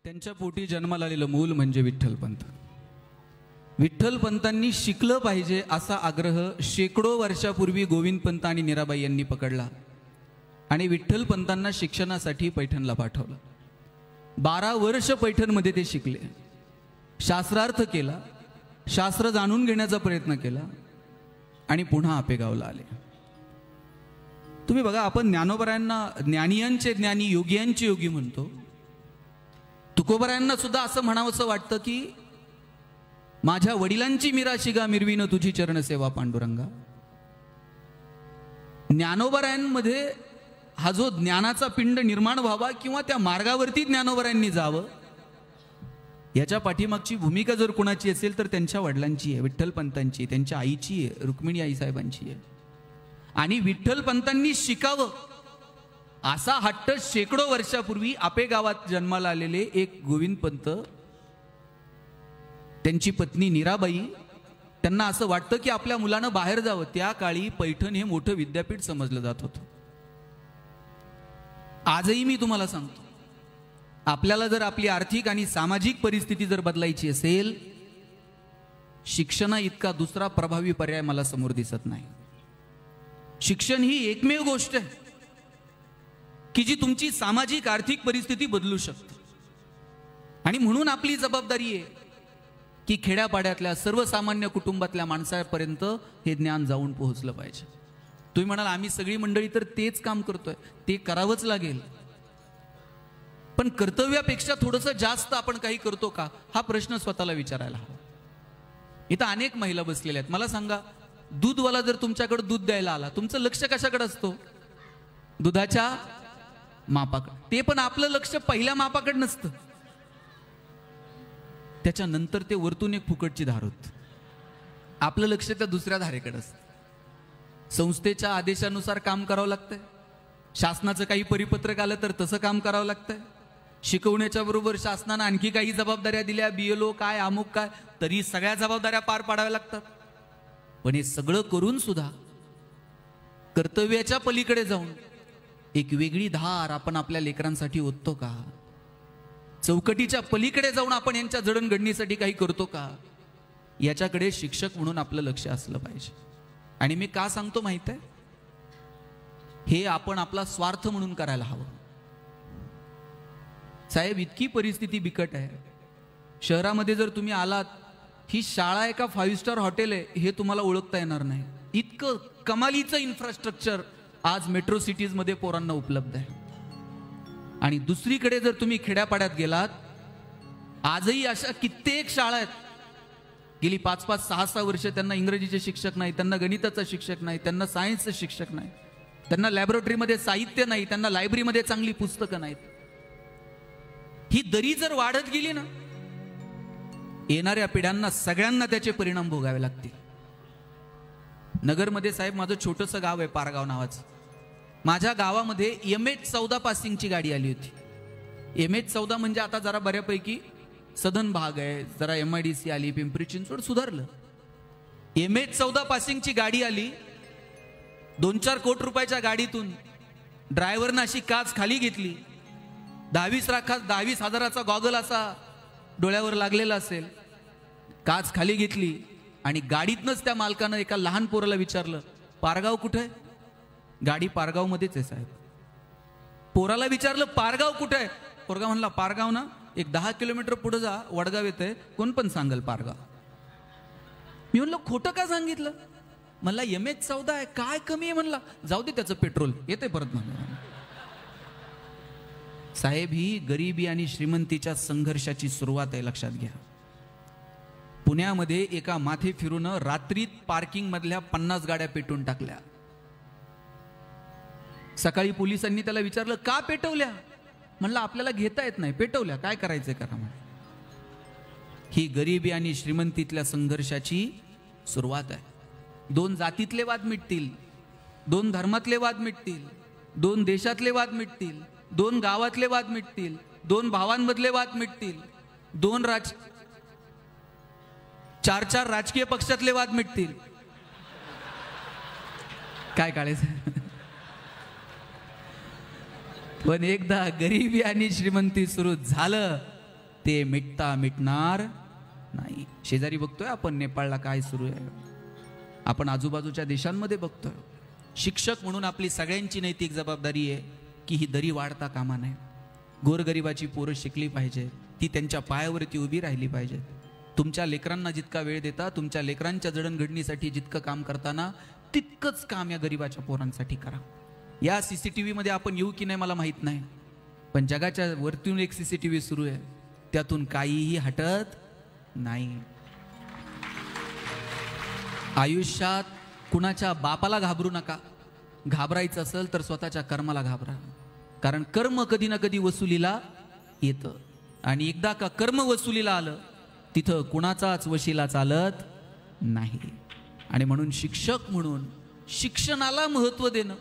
त्यांच्या पोटी जन्माला आलेलं मूल म्हणजे विठ्ठलपंत. विठ्ठलपंतांनी शिकलं पाहिजे असा आग्रह शेकडो वर्षापूर्वी गोविंदपंत आणि मीराबाई यांनी पकडला आणि विठ्ठलपंतांना शिक्षणासाठी पैठणला पाठवलं. 12 वर्ष पैठणमध्ये ते शिकले, शास्त्रार्थ केला, शास्त्र जाणून घेण्याचा प्रयत्न केला आणि पुन्हा आपेगावला आले. तुम्ही बघा, आपण ज्ञानोबरायांना ज्ञानियांचे ज्ञानी, योगियांचे योगी म्हणतो. तुकोबरायांना सुद्धा असं म्हणावंसं वाटतं की माझ्या वडिलांची मीरा शिगा मिरवीनं तुझी चरणसेवा पांडुरंगा. ज्ञानोबरायांमध्ये हा जो ज्ञानाचा पिंड निर्माण व्हावा किंवा त्या मार्गावरती ज्ञानोबरायांनी जावं, याच्या पाठीमागची भूमिका जर कोणाची असेल तर त्यांच्या वडिलांची आहे, विठ्ठलपंतांची, त्यांच्या आईची आहे, रुक्मिणी आई साहेबांची आहे. आणि विठ्ठलपंतांनी शिकावं असा हट्ट शेकडो वर्षापूर्वी आपेगावात जन्माला आलेले एक गोविंदपंत, त्यांची पत्नी मीराबाई, त्यांना असं वाटतं की आपल्या मुलानं बाहेर जावं. त्या काळी पैठण हे मोठं विद्यापीठ समजलं जात होतं. आजही मी तुम्हाला सांगतो, आपल्याला जर आपली आर्थिक आणि सामाजिक परिस्थिती जर बदलायची असेल, शिक्षणा इतका दुसरा प्रभावी पर्याय मला समोर दिसत नाही. शिक्षण ही एकमेव गोष्ट आहे की जी तुमची सामाजिक आर्थिक परिस्थिती बदलू शकते. आणि म्हणून आपली जबाबदारी आहे की खेड्यापाड्यातल्या सर्वसामान्य कुटुंबातल्या माणसापर्यंत हे ज्ञान जाऊन पोहोचलं पाहिजे. तुम्ही म्हणाल आम्ही सगळी मंडळी तर तेच काम करतोय, ते करावंच लागेल, पण कर्तव्यापेक्षा थोडंसं जास्त आपण काही करतो का, हा प्रश्न स्वतःला विचारायला हवा. इथं अनेक महिला बसलेल्या आहेत. मला सांगा, दूधवाला जर तुमच्याकडे दूध द्यायला आला, तुमचं लक्ष कशाकडे असतो? दुधाच्या मापाकडे. ते पण आपलं लक्ष पहिल्या मापाकडे नसतं, त्याच्यानंतर ते वरतून एक फुकटची धार होत. आपलं लक्ष त्या दुसऱ्या धारेकडे असतं. संस्थेच्या आदेशानुसार काम करावं लागतंय, शासनाचं काही परिपत्रक आलं तर तसं काम करावं लागतंय. शिकवण्याच्या बरोबर शासनानं आणखी काही जबाबदाऱ्या दिल्या, BLO काय, अमुक काय, तरी सगळ्या जबाबदाऱ्या पार पाडाव्या लागतात. पण हे सगळं करून सुद्धा कर्तव्याच्या पलीकडे जाऊन एक वेगळी धार आपण आपल्या लेकरांसाठी ओततो का? चौकटीच्या पलीकडे जाऊन आपण यांच्या जडणघडणीसाठी काही करतो का? याच्याकडे शिक्षक म्हणून आपलं लक्ष असलं पाहिजे. आणि मी का सांगतो माहित आहे, हे आपण आपला स्वार्थ म्हणून करायला हवं. साहेब, इतकी परिस्थिती बिकट आहे. शहरामध्ये जर तुम्ही आलात, ही शाळा आहे का 5 स्टार हॉटेल आहे हे तुम्हाला ओळखता येणार नाही. इतकं कमालीचं इन्फ्रास्ट्रक्चर आज मेट्रो सिटीज मध्ये पोरांना उपलब्ध आहे. आणि दुसरीकडे जर तुम्ही खेड्यापाड्यात गेलात, आजही अशा कित्येक शाळा आहेत, गेली 5-5, 6-6 वर्ष त्यांना इंग्रजीचे शिक्षक नाही, त्यांना गणिताचा शिक्षक नाही, त्यांना सायन्सचे शिक्षक नाही, त्यांना लॅबोरेटरीमध्ये साहित्य नाही, त्यांना लायब्ररीमध्ये चांगली पुस्तकं नाहीत. ही दरी जर वाढत गेली ना, येणाऱ्या पिढ्यांना सगळ्यांना त्याचे परिणाम भोगावे लागतील. नगरमध्ये साहेब माझं छोटंसं गाव आहे, पारगाव नावाचं. माझ्या गावामध्ये MH14 पासिंगची गाडी आली होती. MH14 म्हणजे आता जरा बऱ्यापैकी सदन भाग आहे, जरा MIDC आली, पिंपरी चिंचवड सुधारलं. MH14 पासिंगची गाडी आली. 2-4 कोटी रुपयाच्या गाडीतून ड्रायव्हरनं अशी काच खाली घेतली, 10-20 हजाराचा गॉगल असा डोळ्यावर लागलेला असेल, काच खाली घेतली आणि गाडीतनंच त्या मालकानं एका लहान पोराला विचारलं, पारगाव कुठे आहे? गाडी पारगाव मध्येच आहे साहेब. पोराला विचारलं, पारगाव कुठे आहे? पोरगा म्हणला, पारगाव ना, एक 10 किलोमीटर पुढे जा, वडगाव येतंय, कोण पण सांगल पारगाव. मी म्हणलं, खोटं का सांगितलं? म्हणला MH14 आहे, काय कमी आहे? म्हणला, जाऊ दे त्याचं पेट्रोल येते परत. म्हणलं, साहेब, ही गरिबी आणि श्रीमंतीच्या संघर्षाची सुरुवात आहे, लक्षात घ्या. पुण्यामध्ये एका माथे फिरून रात्रीत पार्किंग मधल्या 50 गाड्या पेटून टाकल्या. सकाळी पोलिसांनी त्याला विचारलं, का पेटवल्या? म्हणलं, आपल्याला घेता येत नाही, पेटवल्या, काय करायचंय करा. ही गरिबी आणि श्रीमंतीतल्या संघर्षाची सुरुवात आहे. 2 जातीतले वाद मिटतील, 2 धर्मातले वाद मिटतील, 2 देशातले वाद मिटतील, 2 गावातले वाद मिटतील, 2 भावांमधले वाद मिटतील, 4 राजकीय पक्षातले वाद मिटतील. काय काढायचं? पण एकदा गरिबी आणि श्रीमंती सुरू झालं ते मिटता मिटणार नाही. शेजारी बघतोय आपण नेपाळला काय सुरू आहे, आपण आजूबाजूच्या देशांमध्ये बघतोय. शिक्षक म्हणून आपली सगळ्यांची नैतिक जबाबदारी आहे की ही दरी वाढता कामा नये. गोरगरिबाची पोरं शिकली पाहिजे, ती त्यांच्या पायावरती उभी राहिली पाहिजे. तुमच्या लेकरांना जितका वेळ देता, तुमच्या लेकरांच्या जडणघडणीसाठी जितकं काम करताना, तितकंच काम या गरिबाच्या पोरांसाठी करा. या CCTV मध्ये आपण येऊ की नाही मला माहित नाही, पण जगाच्या वरतून एक CCTV सुरू आहे, त्यातून काहीही हटत नाही. आयुष्यात कुणाच्या बापाला घाबरू नका. घाबरायचं असेल तर स्वतःच्या कर्माला घाबरा, कारण कर्म कधी ना कधी वसुलीला येतं. आणि एकदा का कर्म वसुलीला आलं, तिथं कुणाचाच वशिला चालत नाही. आणि म्हणून शिक्षक म्हणून शिक्षणाला महत्त्व देणं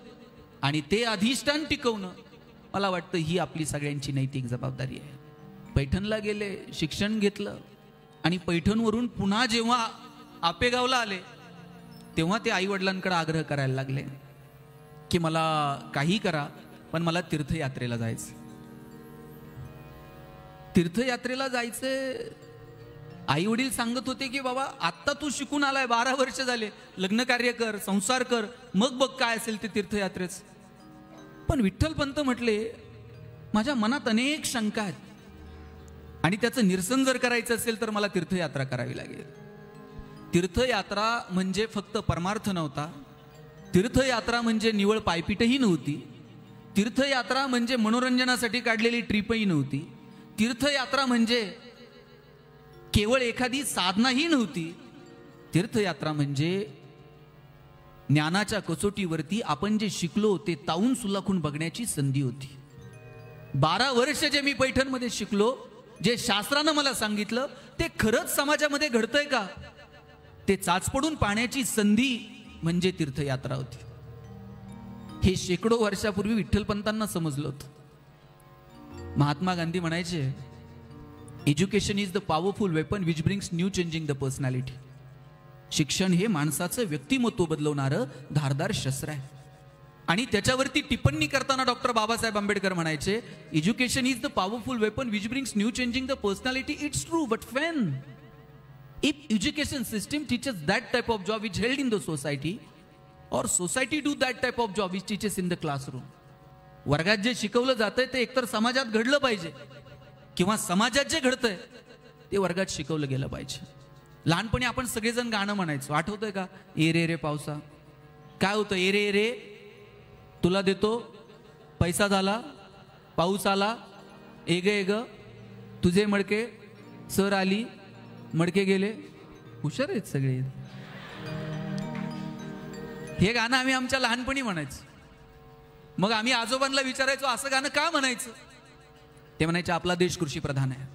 आणि ते अधिष्ठान टिकवणं, मला वाटतं ही आपली सगळ्यांची नैतिक जबाबदारी आहे. पैठणला गेले, शिक्षण घेतलं, आणि पैठणवरून पुन्हा जेव्हा आपेगावला आले, तेव्हा ते आईवडिलांकडे आग्रह करायला लागले की मला काही करा, पण मला तीर्थयात्रेला जायचं. तीर्थयात्रेला जायचे. आई वडील सांगत होते की बाबा आत्ता तू शिकून आलाय, 12 वर्ष झाले, लग्न कार्य कर, संसार कर, मग बघ काय असेल ते तीर्थयात्रेच. पण विठ्ठलपंत म्हटले माझ्या मनात अनेक शंका आहेत आणि त्याचं निरसन जर करायचं असेल तर मला तीर्थयात्रा करावी लागेल. तीर्थयात्रा म्हणजे फक्त परमार्थ नव्हता. तीर्थयात्रा म्हणजे निवळ पायपीटही नव्हती. तीर्थयात्रा म्हणजे मनोरंजनासाठी काढलेली ट्रिपही नव्हती. तीर्थयात्रा म्हणजे केवळ एखादी साधनाही नव्हती. तीर्थयात्रा म्हणजे ज्ञानाच्या कसोटीवरती आपण जे शिकलो ते ताऊन सुलाखून बघण्याची संधी होती. 12 वर्ष जे मी पैठणमध्ये शिकलो, जे शास्त्रानं मला सांगितलं, ते खरंच समाजामध्ये घडतंय का, ते चाचपडून पाहण्याची संधी म्हणजे तीर्थयात्रा होती. हे शेकडो वर्षापूर्वी विठ्ठलपंतांना समजलं होतं. महात्मा गांधी म्हणायचे, education is the powerful weapon which brings new changing the personality. शिक्षण हे माणसाचं व्यक्तिमत्व बदलवणारं धारदार शस्त्र आहे. आणि त्याच्यावरती टिप्पणी करताना डॉक्टर बाबासाहेब आंबेडकर म्हणायचे, education is the powerful weapon which brings new changing the personality. It's true, but when if education system teaches that type of job which held in the society, or society do that type of job which teaches in the classroom. वर्गात जे शिकवलं जातंय ते एकतर समाजात घडलं पाहिजे किंवा समाजात जे घडतंय ते वर्गात शिकवलं गेलं पाहिजे. लहानपणी आपण सगळेजण गाणं म्हणायचो, आठवतंय का? ए रे रे पावसा. काय होतं? ए रे रे तुला देतो, पैसा झाला, पाऊस आला, एग एग तुझे मडके, सर आली, मडके गेले. हुशार आहेत सगळे. हे गाणं आम्ही आमच्या लहानपणी म्हणायचो. मग आम्ही आजोबांना विचारायचो असं गाणं का म्हणायचं. ते म्हणायचे आपला देश कृषी प्रधान आहे,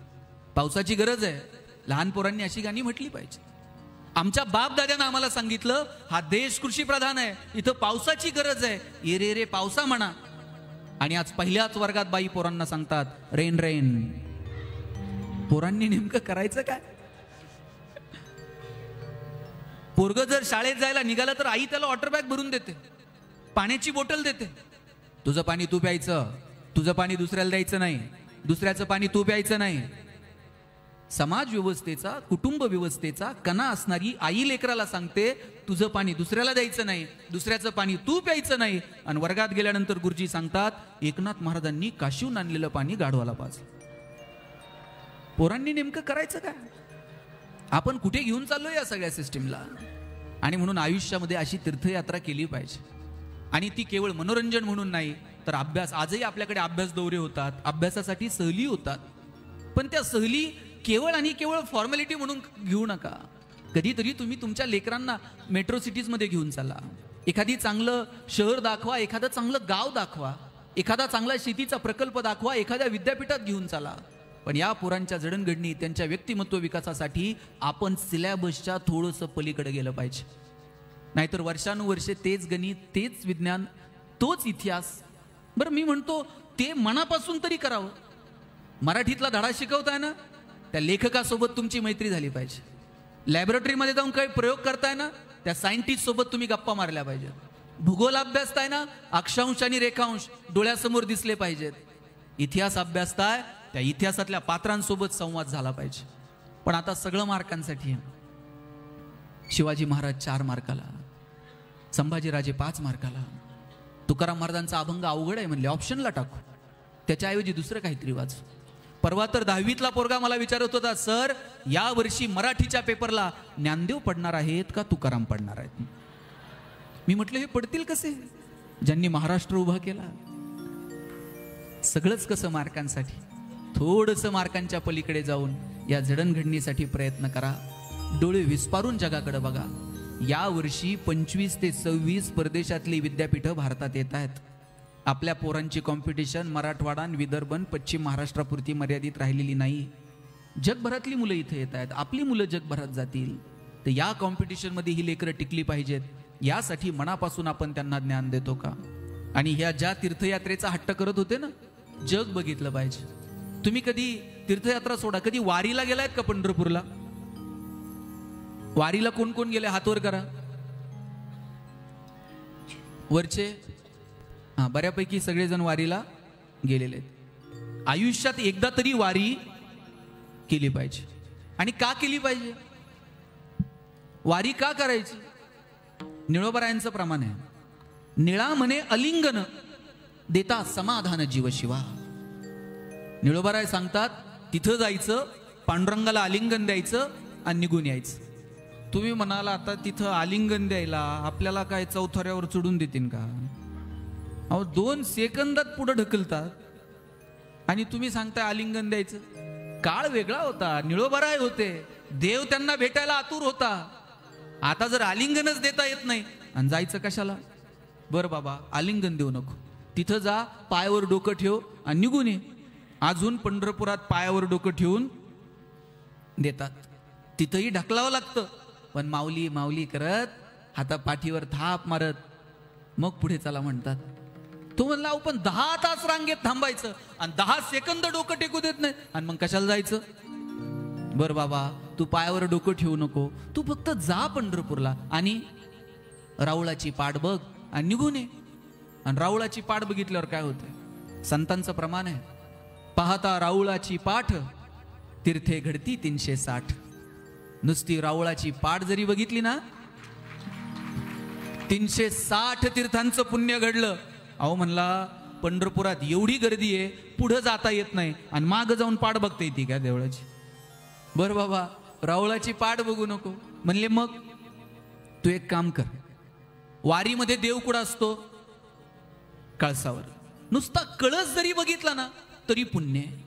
पावसाची गरज आहे, लहान पोरांनी अशी गाणी म्हटली पाहिजे. आमच्या बाप दाद्यानं आम्हाला सांगितलं हा देश कृषी प्रधान आहे, इथं पावसाची गरज आहे, ये रे रे पावसा म्हणा. आणि आज पहिल्याच वर्गात बाई पोरांना सांगतात रेन रेन. पोरांनी नेमकं करायचं काय? पोरग जर शाळेत जायला निघालं तर आई त्याला वॉटर बॅग भरून देते, पाण्याची बॉटल देते. तुझं पाणी तू प्यायचं, तुझं पाणी दुसऱ्याला द्यायचं नाही, दुसऱ्याचं पाणी तू प्यायचं नाही. समाज व्यवस्थेचा, कुटुंब व्यवस्थेचा कणा असणारी आई लेकराला सांगते तुझं पाणी दुसऱ्याला द्यायचं नाही, दुसऱ्याचं पाणी तू प्यायचं नाही. आणि वर्गात गेल्यानंतर गुरुजी सांगतात एकनाथ महाराजांनी काशीहून आणलेलं पाणी गाढवाला पाजलं. पोरांनी नेमकं करायचं काय? आपण कुठे घेऊन चाललोय या सगळ्या सिस्टीमला? आणि म्हणून आयुष्यामध्ये अशी तीर्थयात्रा केली पाहिजे. आणि ती केवळ मनोरंजन म्हणून नाही तर अभ्यास. आजही आपल्याकडे अभ्यास दौरे होतात, अभ्यासासाठी सहली होतात, पण त्या सहली केवळ आणि केवळ फॉर्मॅलिटी म्हणून घेऊ नका. कधीतरी तुम्ही तुमच्या लेकरांना मेट्रो सिटीजमध्ये घेऊन चला, एखादी चांगलं शहर दाखवा, एखादं चांगलं गाव दाखवा, एखादा चांगला शेतीचा प्रकल्प दाखवा, एखाद्या विद्यापीठात घेऊन चला. पण या पोरांच्या जडणघडणी, त्यांच्या व्यक्तिमत्व विकासासाठी आपण सिलॅबसच्या थोडंसं पलीकडे गेलं पाहिजे. नाहीतर वर्षानुवर्षे तेच गणित, तेच विज्ञान, तोच इतिहास. बरं मी म्हणतो ते मनापासून तरी करावं. मराठीतला धडा शिकवताय ना, त्या लेखकासोबत तुमची मैत्री झाली पाहिजे. लॅबोरेटरीमध्ये जाऊन काही प्रयोग करताय ना, त्या सायंटिस्ट सोबत तुम्ही गप्पा मारल्या पाहिजेत. भूगोल अभ्यासताय ना, अक्षांश आणि रेखांश डोळ्यासमोर दिसले पाहिजेत. इतिहास अभ्यासताय त्या इतिहासातल्या पात्रांसोबत संवाद झाला पाहिजे. पण आता सगळं मार्कांसाठी आहे. शिवाजी महाराज 4 मार्काला, संभाजीराजे 5 मार्काला, तुकाराम महाराजांचा अभंग अवघड आहे म्हणले ऑप्शनला टाकू, त्याच्याऐवजी दुसरं काहीतरी वाचू. परवा तर 10वीतला पोरगा मला विचारत होता, सर या वर्षी मराठीच्या पेपरला ज्ञानदेव पडणार आहेत का तुकाराम पडणार आहेत? मी म्हटलं हे पडतील कसे, ज्यांनी महाराष्ट्र उभा केला. सगळंच कसं मार्कांसाठी. थोडंसं मार्कांच्या पलीकडे जाऊन या जडणघडणीसाठी प्रयत्न करा. डोळे विस्पारून जगाकडे बघा. या वर्षी 25 ते 26 परदेशातली विद्यापीठं भारतात येत आहेत. आपल्या पोरांची कॉम्पिटिशन मराठवाडा, विदर्भ, पश्चिम महाराष्ट्रापुरती मर्यादित राहिलेली नाही. जगभरातली मुलं इथे येत आहेत. आपली मुलं जगभरात जातील. तर या कॉम्पिटिशनमध्ये ही लेकरं टिकली पाहिजेत. यासाठी मनापासून आपण त्यांना ज्ञान देतो का? आणि ह्या ज्या तीर्थयात्रेचा हट्ट करत होते ना, जग बघितलं पाहिजे. तुम्ही कधी तीर्थयात्रा सोडा, कधी वारीला गेलायत का? पंढरपूरला वारीला कोण कोण गेले हात वर करा. वरचे बऱ्यापैकी सगळेजण वारीला गेलेले आहेत. आयुष्यात एकदा तरी वारी केली पाहिजे. आणि का केली पाहिजे? वारी का करायची? निळोबारायांचं प्रमाण आहे, निळा म्हणे अलिंगन देता समाधान जीव शिवा. निळोबाराय सांगतात तिथं जायचं, पांडुरंगाला आलिंगन द्यायचं आणि निघून यायचं. तुम्ही म्हणाला आता तिथं आलिंगन द्यायला आपल्याला काय चौथऱ्यावर चढून देतील का? अहो 2 सेकंदात पुढे ढकलतात आणि तुम्ही सांगताय आलिंगन द्यायचं. काळ वेगळा होता, निळोबाराय होते, देव त्यांना भेटायला आतुर होता. आता जर आलिंगनच देता येत नाही आणि जायचं कशाला? बरं बाबा आलिंगन देऊ नको, तिथं जा, पायावर डोकं ठेव आणि निघून ये. अजून पंढरपुरात पायावर डोकं ठेवून देतात, तिथंही ढकलावं लागतं. पण माऊली माऊली करत हाता पाठीवर थाप मारत मग पुढे चला म्हणतात. तो म्हणला पण 10 तास रांगेत थांबायचं आणि 10 सेकंद डोकं टेकू देत नाही आणि मग कशाला जायचं? बर बाबा तू पायावर डोकं ठेवू नको, तू फक्त जा पंढरपूरला आणि राऊळाची पाठ बघ आणि निघून ये. आणि राऊळाची पाठ बघितल्यावर काय होतंय? संतांचं प्रमाण आहे, पाहता राऊळाची पाठ तीर्थे घडती 360. नुसती राऊळाची पाठ जरी बघितली ना 360 तीर्थांचं पुण्य घडलं. अहो म्हणला पंढरपुरात एवढी गर्दी आहे, पुढे जाता येत नाही आणि माग जाऊन पाठ बघता येते का देवळाची? बर बाबा राऊळाची पाठ बघू नको म्हणले. मग तू एक काम कर, वारीमध्ये देव कुठं असतो? कळसावर. नुसता कळस जरी बघितला ना तरी पुण्य आहे.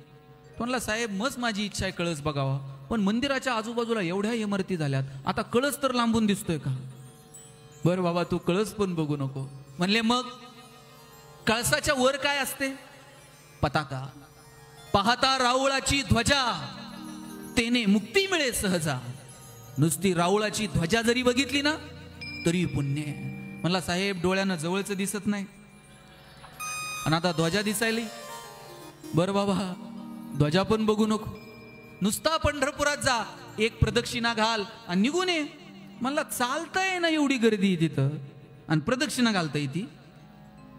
म्हणला साहेब मस्त माझी इच्छा आहे कळस बघावा, पण मंदिराच्या आजूबाजूला एवढ्या इमारती झाल्यात, आता कळस तर लांबून दिसतोय का? बर बाबा तू कळस पण बघू नको म्हणले. मग कळसाच्या वर काय असते? पताका. पाहता राऊळाची ध्वजा तेने मुक्ती मिळे सहजा. नुसती राऊळाची ध्वजा जरी बघितली ना तरी पुण्य. म्हणला साहेब डोळ्यानं जवळचं दिसत नाही आणि आता ध्वजा दिसायली. बर बाबा ध्वजा पण बघू नको, नुसता पंढरपुरात जा, एक प्रदक्षिणा घाल आणि निघून ये. म्हणला चालतंय ना एवढी गर्दी तिथं आणि प्रदक्षिणा घालता येते?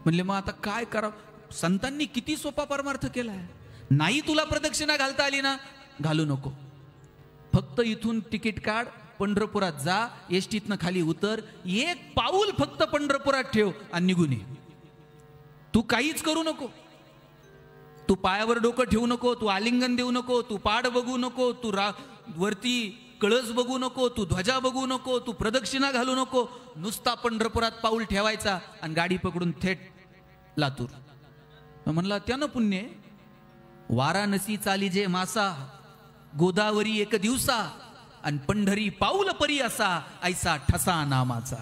म्हणले मग आता काय करा? संतांनी किती सोपा परमार्थ केलाय. नाही तुला प्रदक्षिणा घालता आली ना घालू नको, फक्त इथून तिकीट काढ, पंढरपुरात जा, एसटीतनं खाली उतर, एक पाऊल फक्त पंढरपुरात ठेव आणि निघून ये. तू काहीच करू नको, तू पायावर डोकं ठेवू नको, तू आलिंगन देऊ नको, तू पाड बघू नको, तू वरती कळस बघू नको, तू ध्वजा बघू नको, तू प्रदक्षिणा घालू नको. नुसता पंढरपुरात पाऊल ठेवायचा आणि गाडी पकडून थेट लातूर. म्हणला त्यानं पुण्य. वाराणसी चाली जे मासा, गोदावरी एक दिवसा आणि पंढरी पाऊल परी असा, ऐसा ठसा नामाचा.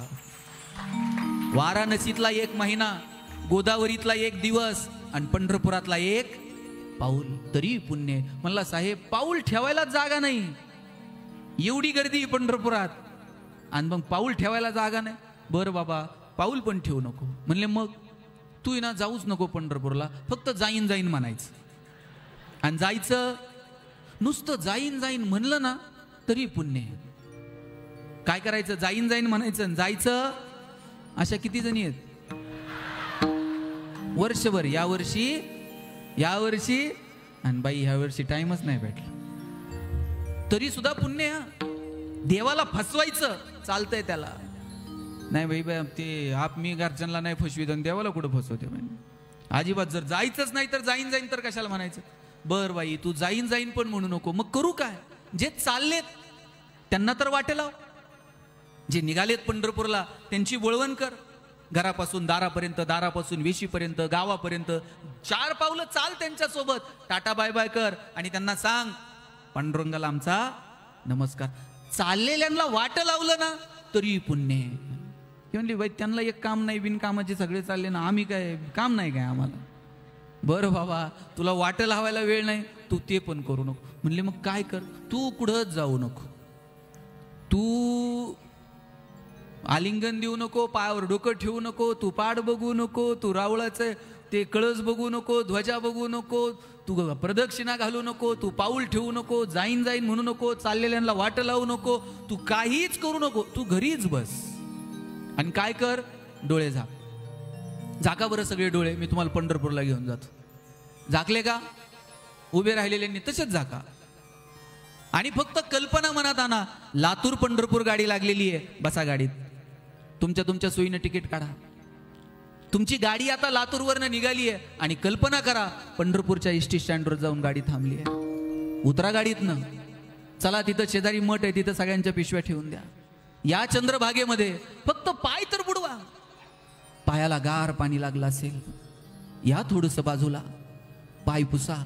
वाराणसीतला 1 महिना, गोदावरीतला 1 दिवस आणि पंढरपुरातला 1 पाऊल तरी पुण्य. म्हणला साहेब पाऊल ठेवायला जागा नाही, एवढी गर्दी पंढरपुरात आणि मग पाऊल ठेवायला जागा नाही. बर बाबा पाऊल पण ठेवू नको म्हणले. मग तू ना जाऊच नको पंढरपूरला, फक्त जाईन जाईन म्हणायचं आणि जायचं. नुसतं जाईन जाईन म्हणलं ना तरी पुण्य. काय करायचं? जाईन जाईन म्हणायचं जायचं. अशा किती जणी आहेत वर्षभर? यावर्षी आणि बाई ह्या वर्षी टाइमच नाही भेटला, तरी सुद्धा पुण्य. देवाला फसवायचं चालतंय त्याला, नाही बाई ते आप मी घरच्यांना नाही फसवीत आणि देवाला कुठं फसवते म्हणजे अजिबात. जर जायचंच नाही तर जाईन तर कशाला म्हणायचं. बर बाई तू जाईन पण म्हणू नको. मग करू काय? जे चाललेत त्यांना तर वाटे लाव, जे निघालेत पंढरपूरला त्यांची वळवण कर. घरापासून दारापर्यंत, दारापासून वेशीपर्यंत, गावापर्यंत 4 पावलं चाल त्यांच्या सोबत, टाटा बाय बाय कर आणि त्यांना सांग पांडुरंगाला आमचा नमस्कार. चाललेल्यांना वाट लावलं ना तरी पुण्य. म्हणली बाई त्यांना एक काम नाही, बिनकामाचे सगळे चालले ना, आम्ही काय काम नाही काय आम्हाला. बरं बाबा तुला वाट लावायला वेळ नाही, तू ते पण करू नको. म्हणले मग काय कर, तू कुठंच जाऊ नको, तू आलिंगन देऊ नको, पायावर डोकं ठेवू नको, तू पाड बघू नको, तू रावळाचं ते कळस बघू नको, ध्वजा बघू नको, तू प्रदक्षिणा घालू नको, तू पाऊल ठेवू नको, जाईन म्हणू नको, चाललेल्यांना वाट लावू नको, तू काहीच करू नको, तू घरीच बस. आणि काय कर, डोळे झाका बरं सगळे डोळे, मी तुम्हाला पंढरपूरला घेऊन जातो. झाकले का? उभे राहिलेल्यांनी तसेच झाका. आणि फक्त कल्पना मनात आणा, लातूर पंढरपूर गाडी लागलेली आहे, बसा गाडीत, तुमच्या सोयीनं तिकीट काढा. तुमची गाडी आता लातूरवरनं निघाली आहे आणि कल्पना करा पंढरपूरच्या एसटी स्टँडवर जाऊन गाडी थांबली आहे. उतरा गाडीतनं, चला तिथं शेजारी मठ आहे, तिथं सगळ्यांच्या पिशव्या ठेवून द्या. या चंद्रभागेमध्ये फक्त पाय तर बुडवा, पायाला गार पाणी लागलं असेल, या थोडंसं बाजूला, पाय पुसा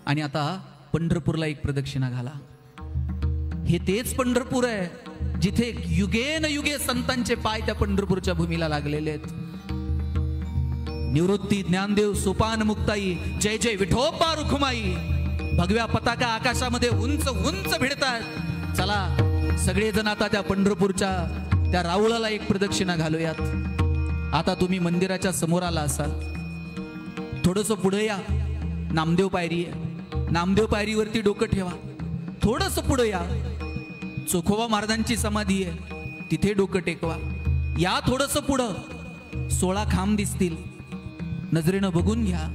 आणि आता पंढरपूरला एक प्रदक्षिणा घाला. हे तेच पंढरपूर आहे जिथे युगेन युगे संतांचे पाय त्या पंढरपूरच्या भूमीला लागलेले आहेत. निवृत्ती ज्ञानदेव सोपान मुक्ताई, जय जय विठोबा रुखमाई, भगव्या पताका आकाशामध्ये उंच उंच भिडतात. चला सगळेजण आता त्या पंढरपूरच्या त्या राऊळाला एक प्रदक्षिणा घालूयात. आता तुम्ही मंदिराच्या समोर आला असाल, थोडंसं पुढे या, नामदेव पायरी आहे, नामदेव पायरीवरती डोकं ठेवा. थोडंसं पुढे या, चोखोबा महाराजांची समाधी आहे, तिथे डोकं टेकवा. या थोडंसं पुढं 16 खांब दिसतील, नजरेनं बघून घ्या.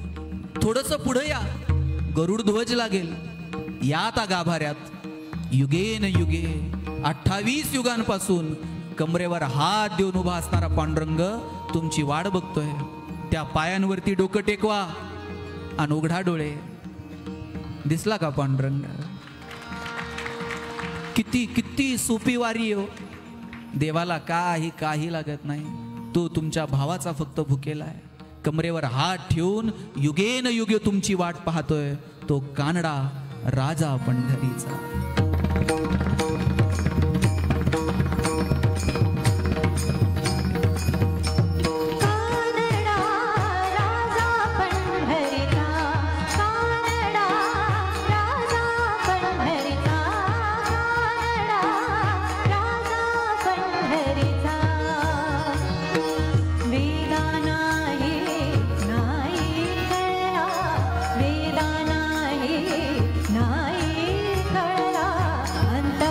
थोडंसं पुढे या, गरुड ध्वज लागेल. या आता गाभाऱ्यात युगेन युगे 28 युगांपासून कमरेवर हात देऊन उभा असणारा पांडुरंग तुमची वाट बघतोय. त्या पायांवरती डोकं टेकवा आणि उघडा डोळे. दिसला का पांडुरंग? किती किती सोपी वारी हो. देवाला काही लागत नाही. तो तुमच्या भावाचा फक्त भुकेला आहे. कमरेवर हात ठेवून युगेन युगे तुमची वाट पाहतोय तो कानडा राजा पंढरीचा.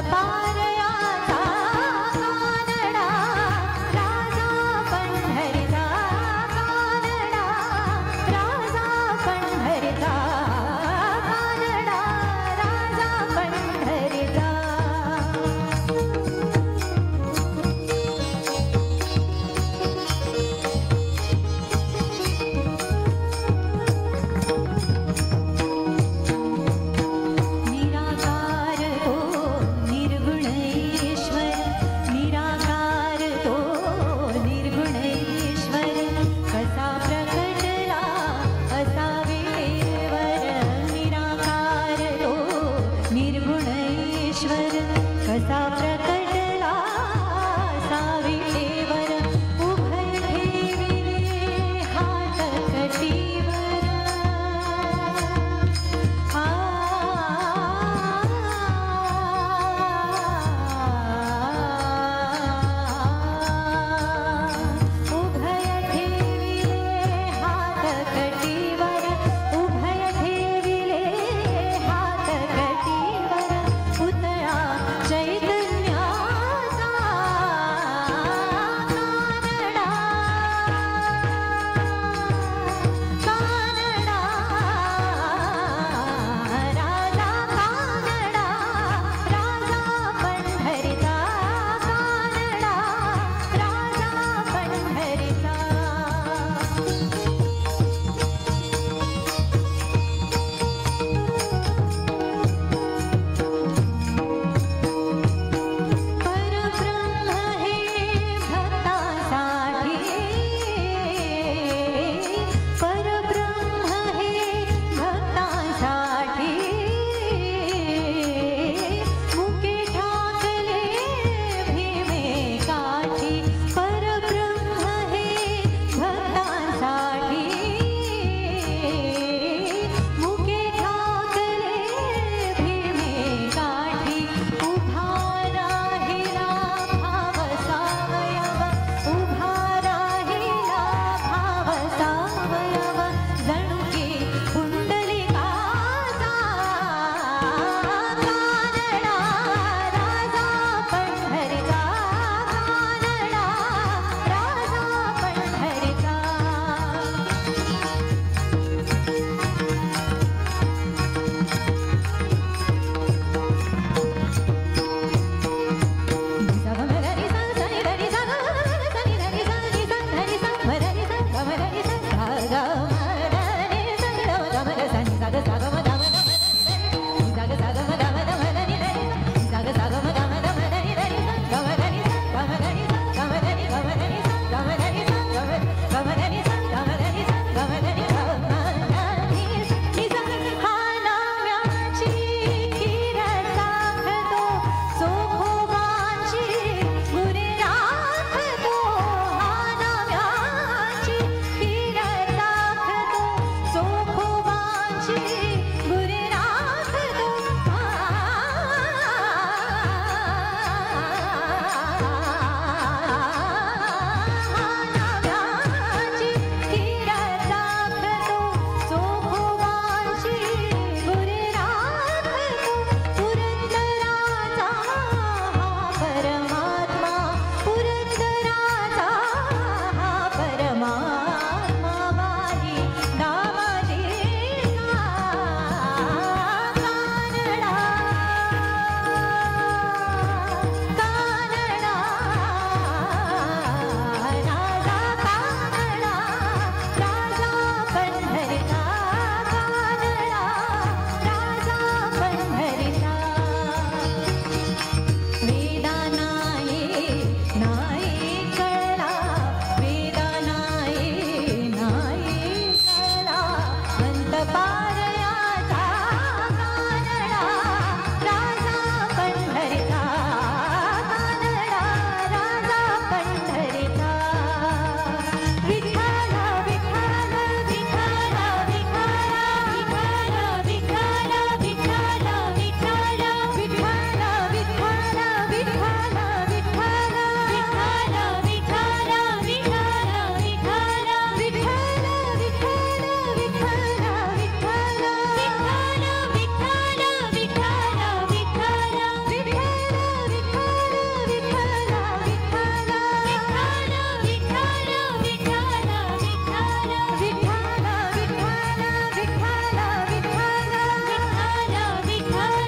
Bye. हा